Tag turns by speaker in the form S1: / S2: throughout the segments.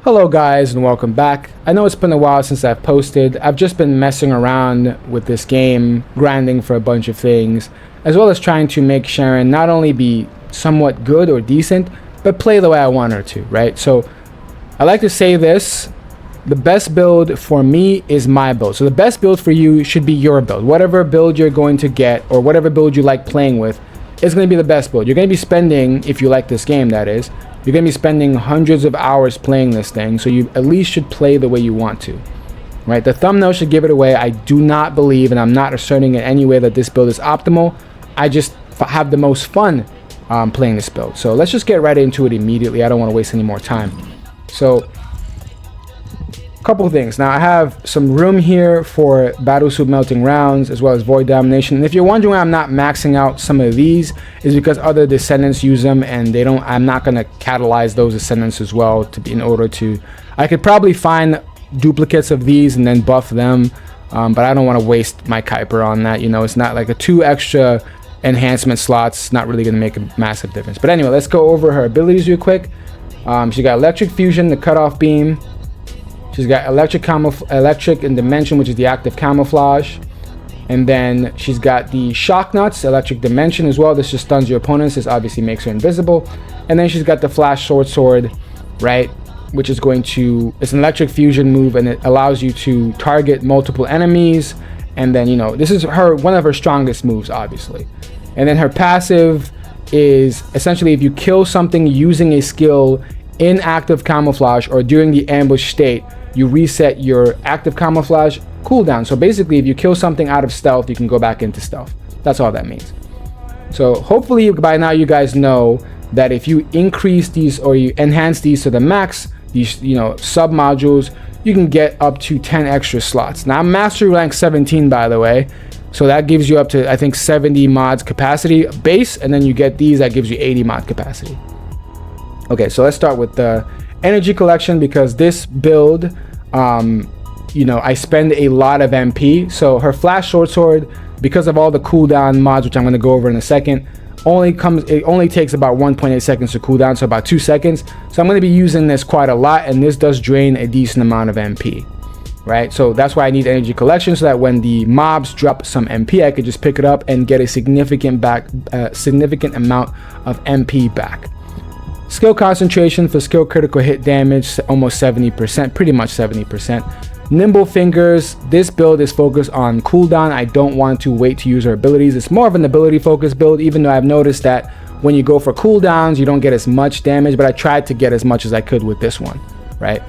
S1: Hello guys and welcome back. I know it's been a while since I've posted. I've just been messing around with this game, grinding for a bunch of things, as well as trying to make Sharen not only be somewhat good or decent, but play the way I want her to, right? So I like to say this, the best build for me is my build. So the best build for you should be your build. Whatever build you're going to get, or whatever build you like playing with, is going to be the best build. You're going to be spending, if you like this game that is, you're going to be spending hundreds of hours playing this thing, so you at least should play the way you want to, right? The thumbnail should give it away. I do not believe, and I'm not asserting in any way that this build is optimal. I just have the most fun playing this build. So let's just get right into it immediately. I don't want to waste any more time. So a couple of things. Now I have some room here for Battlesuit Melting Rounds as well as Void Domination. And if you're wondering why I'm not maxing out some of these, is because other Descendants use them and they don't. I'm not going to catalyze those Descendants as well to be in order to. I could probably find duplicates of these and then buff them, but I don't want to waste my Kuiper on that. You know, it's not like a 2 extra enhancement slots. Not really going to make a massive difference. But anyway, let's go over her abilities real quick. She got Electric Fusion, the Cutoff Beam. She's got Electric in Dimension, which is the active camouflage. And then she's got the Shock Nuts, Electric Dimension as well. This just stuns your opponents. This obviously makes her invisible. And then she's got the Flash Short Sword, right? Which is going to, it's an Electric Fusion move and it allows you to target multiple enemies. And then, you know, this is one of her strongest moves, obviously. And then her passive is essentially if you kill something using a skill in active camouflage or during the ambush state, you reset your active camouflage cooldown. So basically, if you kill something out of stealth, you can go back into stealth. That's all that means. So hopefully by now you guys know that if you increase these or you enhance these to the max, these, you know, sub modules, you can get up to 10 extra slots. Now I'm mastery rank 17, by the way. So that gives you up to, I think, 70 mods capacity base, and then you get these, that gives you 80 mod capacity. Okay, so let's start with the energy collection, because this build, you know, I spend a lot of MP. So her Flash Short Sword, because of all the cooldown mods, which I'm going to go over in a second, it only takes about 1.8 seconds to cool down, so about 2 seconds. So I'm going to be using this quite a lot, and this does drain a decent amount of MP, right? So that's why I need energy collection, so that when the mobs drop some MP, I could just pick it up and get a significant amount of MP back. Skill concentration for skill critical hit damage, almost 70%, pretty much 70%. Nimble Fingers, this build is focused on cooldown. I don't want to wait to use her abilities. It's more of an ability focused build, even though I've noticed that when you go for cooldowns, you don't get as much damage, but I tried to get as much as I could with this one, right?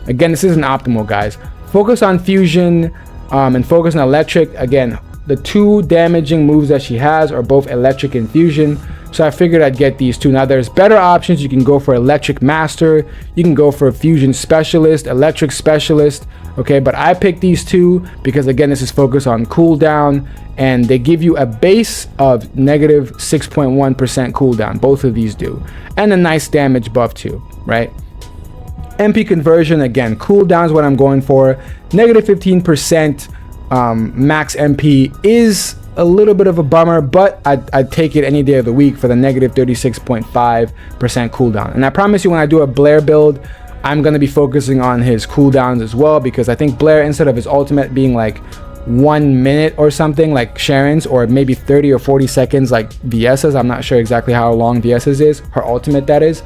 S1: Again, this isn't optimal, guys. Focus on fusion and focus on electric. Again, the 2 damaging moves that she has are both electric and fusion. So I figured I'd get these 2. Now there's better options. You can go for Electric Master. You can go for Fusion Specialist, Electric Specialist. Okay, but I picked these 2 because, again, this is focused on cooldown. And they give you a base of negative 6.1% cooldown. Both of these do. And a nice damage buff too, right? MP conversion, again, cooldown is what I'm going for. Negative 15% max MP is a little bit of a bummer, but I'd take it any day of the week for the negative 36.5% cooldown. And I promise you, when I do a Blair build, I'm going to be focusing on his cooldowns as well, because I think Blair, instead of his ultimate being like 1 minute or something like Sharen's, or maybe 30 or 40 seconds like VS's, I'm not sure exactly how long VS's is, her ultimate that is,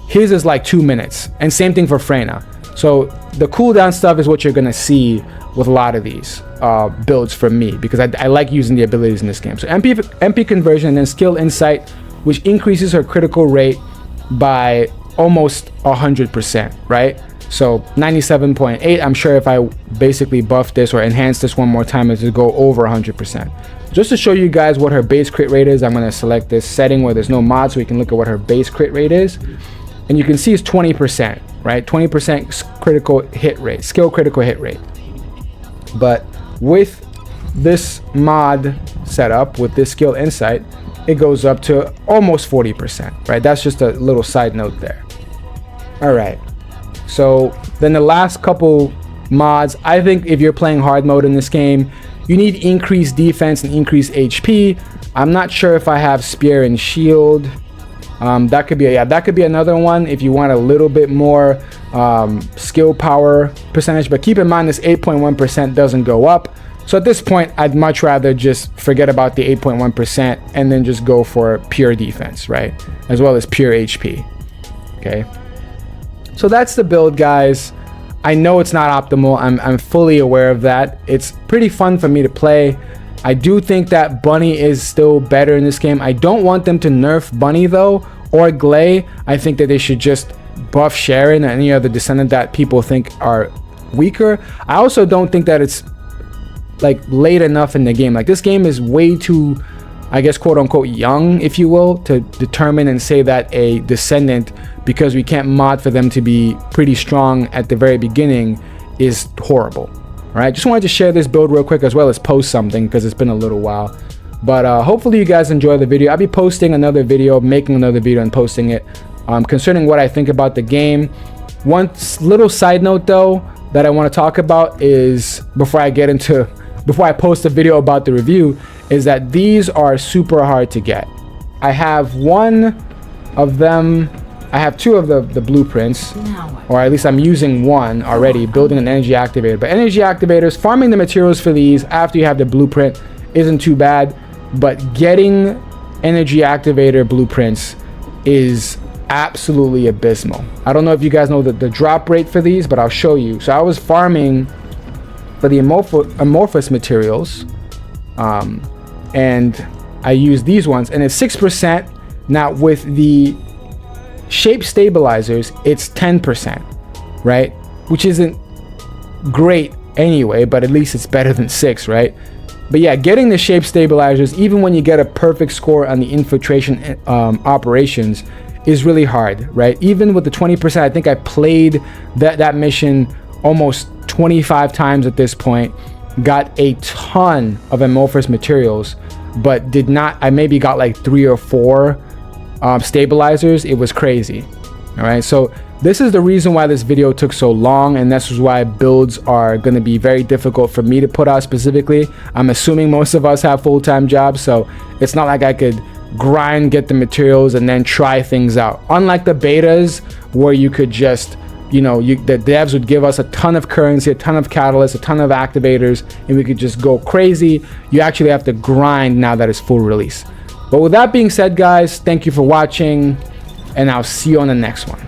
S1: his is like 2 minutes. And same thing for Freyna. So the cooldown stuff is what you're going to see with a lot of these builds from me, because I like using the abilities in this game. So MP conversion, and then skill insight, which increases her critical rate by almost 100%, right? So 97.8. I'm sure if I basically buff this or enhance this one more time, it will go over 100%. Just to show you guys what her base crit rate is, I'm going to select this setting where there's no mod, so we can look at what her base crit rate is. And you can see it's 20%, right? 20% critical hit rate, skill critical hit rate. But with this mod setup, with this skill insight, it goes up to almost 40%, right? That's just a little side note there. All right. So then the last couple mods, I think if you're playing hard mode in this game, you need increased defense and increased HP. I'm not sure if I have Spear and Shield. That could be that could be another one if you want a little bit more skill power percentage. But keep in mind this 8.1% doesn't go up. So at this point, I'd much rather just forget about the 8.1% and then just go for pure defense, right? As well as pure HP. Okay. So that's the build, guys. I know it's not optimal. I'm fully aware of that. It's pretty fun for me to play. I do think that Bunny is still better in this game. I don't want them to nerf Bunny though, or Glay. I think that they should just buff Sharen and any other Descendant that people think are weaker. I also don't think that it's like late enough in the game. Like this game is way too, I guess, quote unquote young, if you will, to determine and say that a Descendant, because we can't mod for them to be pretty strong at the very beginning, is horrible. All right, just wanted to share this build real quick as well as post something because it's been a little while. But hopefully you guys enjoy the video. I'll be posting another video, making another video and posting it concerning what I think about the game. One little side note though that I want to talk about is before I post a video about the review, is that these are super hard to get. I have one of them. I have two of the blueprints, or at least I'm using one already, building an energy activator. But energy activators, farming the materials for these after you have the blueprint isn't too bad, but getting energy activator blueprints is absolutely abysmal. I don't know if you guys know the drop rate for these, but I'll show you. So I was farming for the amorphous materials, and I used these ones, and it's 6%. Now with the shape stabilizers, it's 10%, right? Which isn't great anyway, but at least it's better than 6, right? But yeah, getting the shape stabilizers, even when you get a perfect score on the infiltration operations, is really hard, right? Even with the 20%, I think I played that mission almost 25 times at this point, got a ton of amorphous materials, but did not, I maybe got like 3 or 4 stabilizers. It was crazy. All right, so this is the reason why this video took so long, and this is why builds are going to be very difficult for me to put out specifically. I'm assuming most of us have full-time jobs, so it's not like I could grind, get the materials, and then try things out. Unlike the betas, where you could just, you know, the devs would give us a ton of currency, a ton of catalysts, a ton of activators, and we could just go crazy. You actually have to grind now that it's full release. But with that being said, guys, thank you for watching, and I'll see you on the next one.